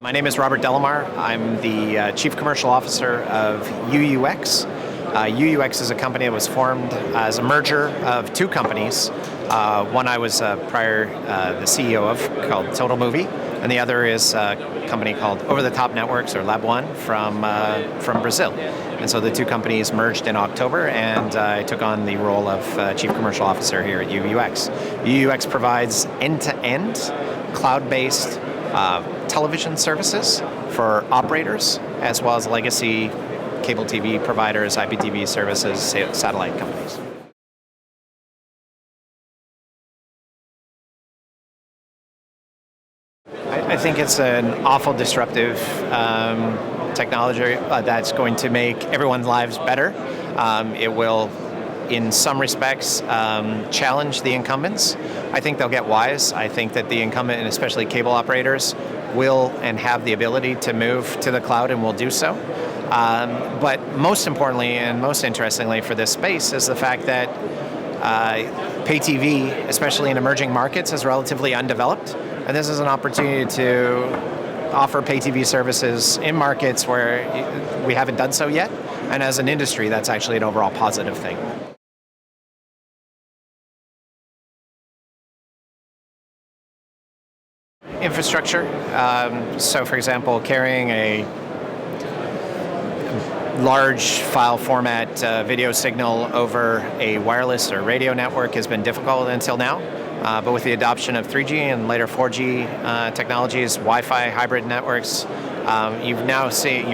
My name is Robert Delamar. I'm the Chief Commercial Officer of UUX. UUX is a company that was formed as a merger of two companies. One I was prior the CEO of, called Total Movie, and the other is a company called Over the Top Networks, or Lab One, from Brazil. And so the two companies merged in October, and I took on the role of Chief Commercial Officer here at UUX. UUX provides end-to-end cloud-based television services for operators, as well as legacy cable TV providers, IPTV services, satellite companies. I think it's an awful disruptive technology that's going to make everyone's lives better. It will, in some respects, challenge the incumbents. I think they'll get wise. I think that the incumbent, and especially cable operators, will and have the ability to move to the cloud and will do so. But most importantly and most interestingly for this space is the fact that pay TV, especially in emerging markets, is relatively undeveloped. And this is an opportunity to offer pay TV services in markets where we haven't done so yet. And as an industry, that's actually an overall positive thing. Infrastructure. So for example, carrying a large file format video signal over a wireless or radio network has been difficult until now. But with the adoption of 3G and later 4G technologies, Wi-Fi hybrid networks, you're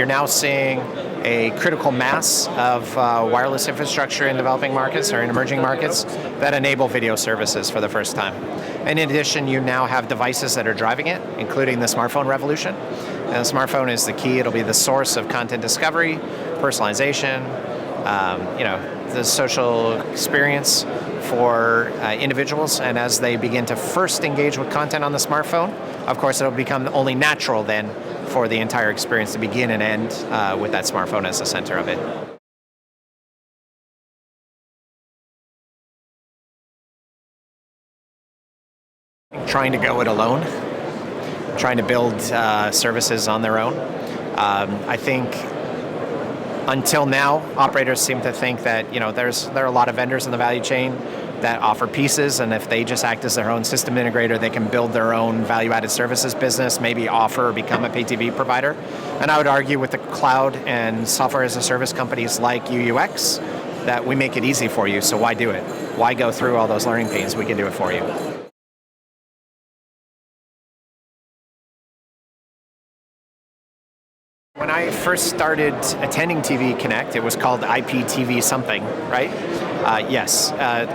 now seeing a critical mass of wireless infrastructure in developing markets or in emerging markets that enable video services for the first time. And in addition, you now have devices that are driving it, including the smartphone revolution. And the smartphone is the key. It'll be the source of content discovery, personalization, the social experience for individuals. And as they begin to first engage with content on the smartphone, of course, it'll become only natural then for the entire experience to begin and end with that smartphone as the center of it. Trying to go it alone, trying to build services on their own. I think until now, operators seem to think that there are a lot of vendors in the value chain that offer pieces, and if they just act as their own system integrator, they can build their own value-added services business, maybe offer or become a pay TV provider. And I would argue with the cloud and software as a service companies like UUX that we make it easy for you, so why do it? Why go through all those learning pains? We can do it for you. When I first started attending TV Connect, it was called IPTV something, right? Yes,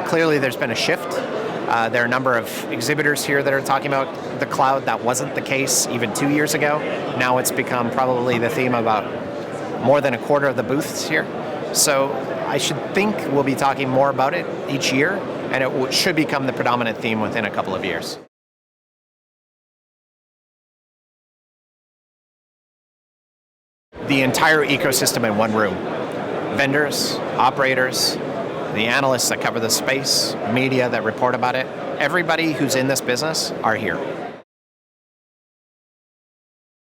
clearly there's been a shift. There are a number of exhibitors here that are talking about the cloud. That wasn't the case even 2 years ago. Now it's become probably the theme about more than a quarter of the booths here. So I should think we'll be talking more about it each year, and it should become the predominant theme within a couple of years. The entire ecosystem in one room. Vendors, operators, the analysts that cover the space, media that report about it, everybody who's in this business are here.